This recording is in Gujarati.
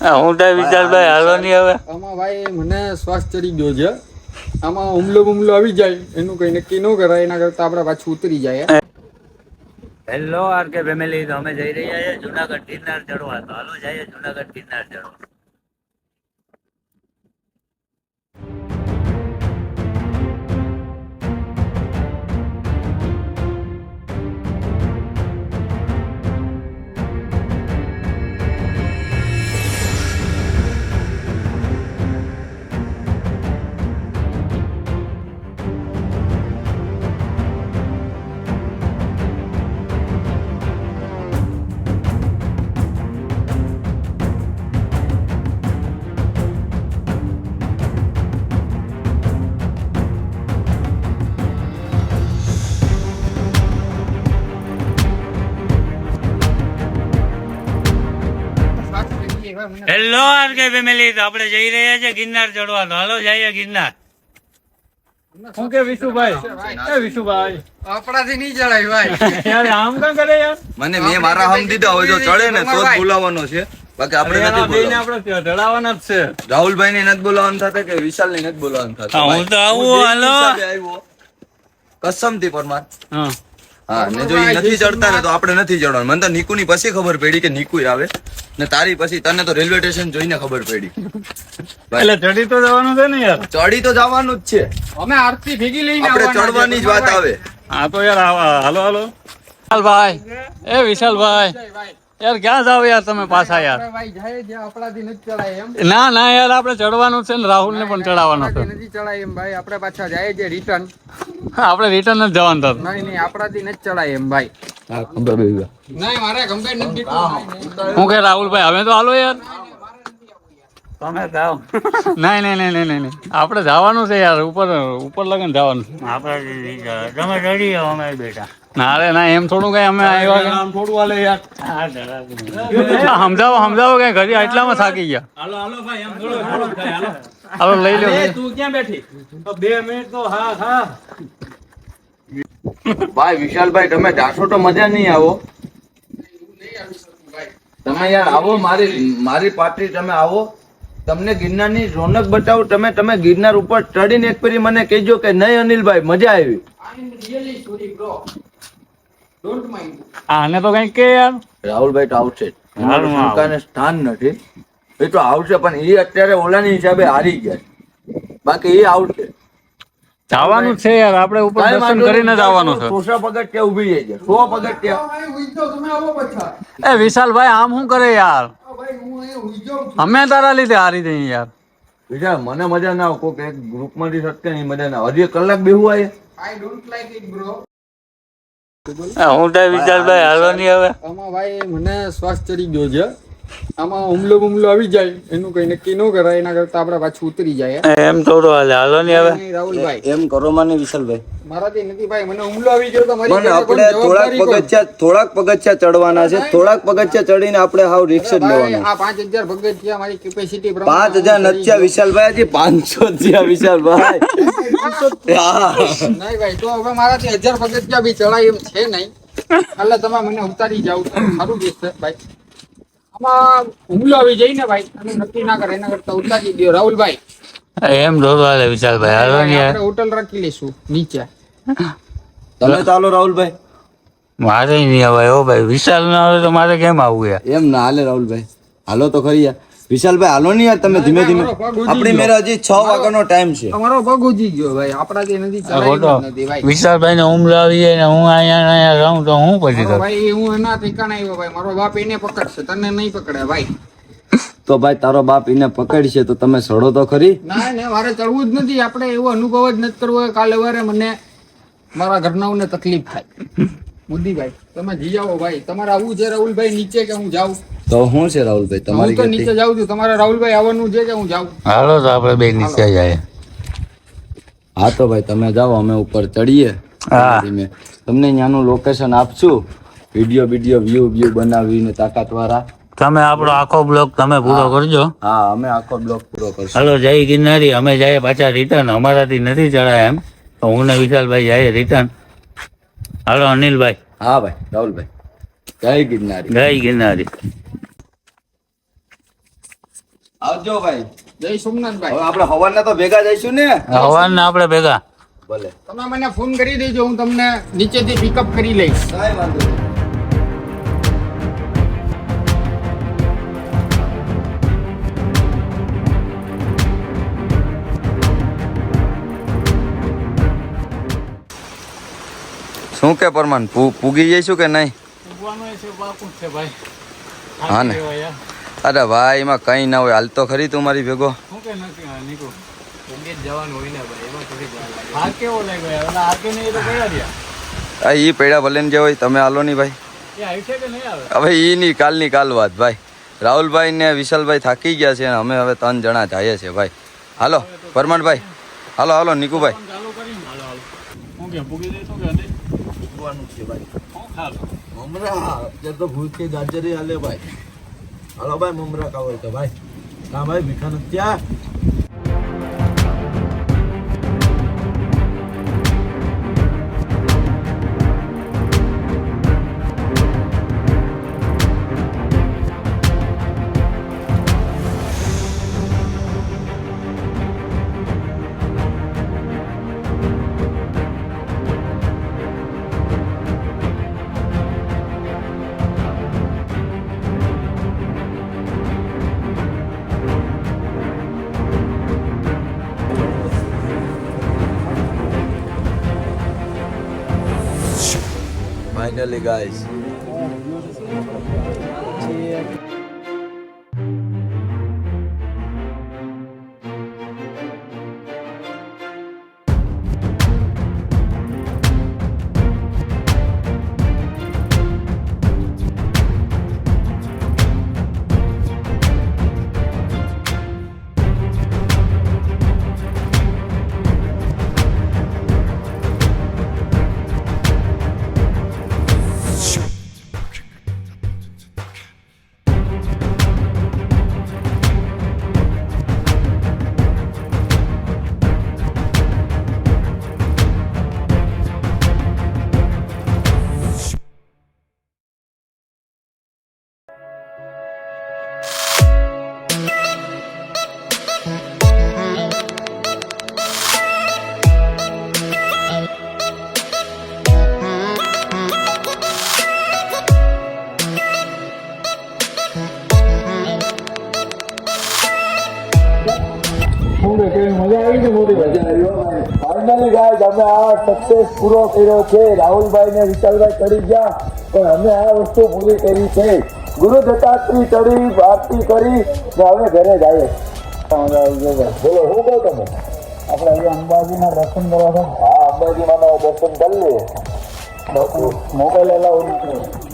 હું તો વિશાલભાઈ હાલો નહીં હવે. આમાં ભાઈ મને શ્વાસ ચડી ગયો છે. આમાં હુમલો આવી જાય એનું કઈ નક્કી ન કરાય, એના કરતા આપણે પાછું ઉતરી જાય. હેલો આરકે ફેમિલી, તો અમે જઈ રહ્યા છીએ જુનાગઢ ગિરનાર ચડવા. તો હાલો જઈએ જુનાગઢ ગિરનાર ચડવા. હેલો આરકે ફેમિલી, તો આપણે જઈ રહ્યા છીએ ગિરનાર ચડવા. તો હાલો જઈએ ગિરનાર. શું કે વિશુભાઈ આપણાથી નહીં ચડાય ભાઈ. યાર આમ કાં કરે યાર? મેં મારા હમ દીધા હોય, જો ચડે ને તો જ બોલાવવાનો છે, બાકી આપણે નથી બોલાવવાનો. આપણે ચડાવવાના જ છે. રાહુલભાઈ ને નથી બોલાવવાનું થતા કે વિશાલ ને નથી બોલાવવાનું થતા. હું તો આવું. હાલો કસમ થી પરમાર. હા હા, ને જો ઈ નથી ચડતા ને તો આપણે નથી ચડવાનું. મને તો નીકુ ની પછી ખબર પડી કે નીકુ આવે ને, તારી પછી તને તો રેલવે સ્ટેશન જોઈને ખબર પડી. એટલે ચડી તો જવાનું છે ને યાર. ચડી તો જવાનું જ છે, અમે આરતી ભેગી લઈને આપણે ચડવાની જ વાત આવે. હા તો યાર હાલો વિશાલભાઈ, વિશાલભાઈ યાર ક્યાં જાવ યાર તમે પાછા યાર? ના યાર આપણે ચડવાનું છે ને, રાહુલ ને પણ ચડાવવાનો છે. નથી ચડાય એમ ભાઈ, આપણે પાછા જાય છે રિટર્ન. આપણે રિટર્ન જ જવાનું થતું. નહીં આપણાથી નથી ચડાય એમ ભાઈ. નહીં મારે ગંભીર નથી. હું કે રાહુલભાઈ હવે તો હાલો યાર. તમે જાઓ. નહીં આપણે જવાનું છે યાર, ઉપર લગન જવાનું છે. આપણે તમે ચડી જાઓ, અમે બેઠા. ના રે ના, એમ થોડું કઈ અમે આવ્યા આમ થોડું હાલે યાર. હા ચડાવી. સમજાવો કઈ ઘડી આટલામાં થાકી ગયા. હાલો ભાઈ, એમ થોડો થાય. હાલો હાલો લઈ લો. તું ક્યાં બેઠી? તો 2 મિનિટ તો હા. ભાઈ વિશાલભાઈ, તમે જાશો તો મજા નહીં આવો. તમે યાર આવો, મારી પાર્ટી તમે આવો, તમને ગિરનારની રોનક બતાવો. તમે ગિરનાર ઉપર ચડીને એક ફેરી મને કહેજો કે નહીં અનિલભાઈ મજા આવી. આને તો કઈક કે યાર. રાહુલભાઈ તો આવશે, શંકાને સ્થાન નથી. એ તો આવશે, પણ એ અત્યારે ઓલાની હિસાબે હારી ગયા, બાકી એ આવશે. જવાનું છે યાર, આપણે ઉપર દર્શન કરીને જ આવવાનું છે. 100 પગથિયા ઉભી જાય છે, 100 પગથિયા. એ વિશાલભાઈ આમ શું કરે યાર? અમે તારા લીધે હારી જઈએ યાર. વિશાલ મને મજા ના આવે, કોઈક એક ગ્રુપ માંથી સટકે નહીં, મજા ના આવે. હજી 1 કલાક બેહવું આવે. હું તો વિશાલભાઈ હાલો નહીં હવે. આમાં ભાઈ મને શ્વાસ ચડી ગયો છે. આમાં હુમલો આવી જાય એનું કઈ નક્કી ન કરાય, એના કરતા આપણે પાછું ઉતરી જાય. એમ થોડું હાલે. હાલો નહીં હવે. રાહુલભાઈ એમ કરો મને વિશાલભાઈ. મારાથી નથી ભાઈ, મને હુમલો આવી ગયો તો મારી પણ આપણે થોડાક પગથિયા ચડવાના છે. થોડાક પગથિયા ચડીને આપણે હાવ રિક્ષ જ લેવાનું. આ 5000 પગથિયા મારી કેપેસિટી 5000 નથી થયા વિશાલભાઈ, હજી 500 થયા વિશાલભાઈ. નહીં ભાઈ, તો હવે મારાથી 1000 પગથિયા બી ચડાય એમ છે નહીં. એટલે તમે મને ઉતારી જાવ તો સારું રહેશે ભાઈ. આમાં હુમલો આવી જાય ને ભાઈ, અને નક્કી ના કરે, એના કરતા ઉતારી દો રાહુલભાઈ. એમ થોડું હાલે વિશાલભાઈ. હાલો નહીં. આપણે હોટલ રાખી લઈશું નીચે. તમે ચાલો રાહુલભાઈ. મારે નહીં હવે. હો ભાઈ, વિશાલ ના આવે તો મારે કેમ આવવું યાર? એમ ના હાલે રાહુલભાઈ, હાલો તો ખરી યાર. વિશાલભાઈ હાલો નહીં યાર, તમે ધીમે ધીમે. આપણી મેરે હજી 6 વાગ્યાનો ટાઈમ છે. તમારો પગ ઉજી ગયો ભાઈ, આપણાથી નથી ચડાય નથી ભાઈ. વિશાલભાઈ ને હુમલો આવી જાય ને હું અહીંયા રહું તો હું પછી કરું? ભાઈ હું એના ઠેકાણે આવ્યો ભાઈ, મારો બાપ એને પકડશે, તને નહીં પકડે ભાઈ. તો ભાઈ તારો બાપ એને પકડશે તો તમે સડો તો ખરી. ના મારે ચડવું જ નથી. આપણે એવો અનુભવ જ નથી કરવો. કાલે વારે મને મારા ઘરનાઓને તકલીફ થાય. મોદીભાઈ તમે જી આવો ભાઈ. તમારે આવવું છે રાહુલભાઈ નીચે કે હું જાઉં? તો શું છે રાહુલભાઈ તમારી? હું તો નીચે જાઉં છું. તમારે રાહુલભાઈ આવવાનું છે કે હું જાઉં? હાલો તો આપણે બે નીચે જાય. હા તો ભાઈ તમે જાઓ, અમે ઉપર ચડીએ. ધીમે તમને ત્યાંનું લોકેશન આપશું, વિડીયો વ્યૂ બનાવીને તાકાત વાળા. તમે આપણો આખો બ્લોક તમે પૂરો કરજો. હા અમે આખો બ્લોક પૂરો કરશું. હાલો જય ગિરનારી. અમે જઈએ પાછા રિટર્ન. અમારાથી નથી ચડાય એમ તો હું ને વિશાલભાઈ જઈએ રિટર્ન. હાલો અનિલભાઈ. હા ભાઈ રાહુલભાઈ, જય ગિરનારી. જય ગિરનારી. આવજો ભાઈ. જય સોમનાથ હવે ભાઈ. આપણે હવારના તો ભેગા જઈશું ને. હવાને આપણે ભેગા. ભલે. તમે મને ફોન કરી દેજો, હું તમને નીચેથી પિકઅપ કરી લઈશ. કાંઈ વાંધો નહીં. શું કે પરમાન પૂગી જઈશું કે નહીં? ઊંઘવાનું છે, બાપુ છે ભાઈ. હા ને. અરે ભાઈ એમાં કઈ ના હોય, હાલ તો ખરી તું મારી ભેગો. શું કે નથી નીકળો જવાનું હોય ને ભાઈ, એમાં થોડી આ કેવો લાગ્યો યાર? આ કે નહીં, એ તો કયા રહ્યા? આ ઈ પૈડા ભલે ને જે હોય તમે હાલો નહીં ભાઈ. એ આવી છે કે નહીં આવે? હવે ઈ ની કાલની કાલ વાત ભાઈ. રાહુલભાઈ ને વિશાલભાઈ થાકી ગયા છે અને અમે હવે 3 જણા જઈએ છે ભાઈ. હાલો પરમાનભાઈ, હાલો હાલો નીકુભાઈ. ચાલુ કરીને હાલો હાલો. શું કે પૂગી જઈશું કે નહીં? પૂગવાનું છે ભાઈ. શું ખાલો? મમરા અત્યારે તો ભૂખી ગાજરી હાલે ભાઈ. હાલો ભાઈ મમરા ખાવ તો ભાઈ. હા ભાઈ ભીખા નથી ત્યાં. Finally guys. ફાઇનલી ગાઈઝ અમે આ સક્સેસ પૂરો કર્યો છે. રાહુલભાઈ ને વિશાલભાઈ ચડી ગયા પણ અમે આ વસ્તુ પૂરી કરી છે. ગુરુ દત્તાત્રી ચડી આરતી કરી ને હવે ઘરે જઈએ. બોલો શું કહો તમે? આપણે અહીંયા અંબાજીના દર્શન કરવા છે. હા અંબાજીમાં દર્શન કરી લઈએ. મોબાઈલ અલાઉ નથી.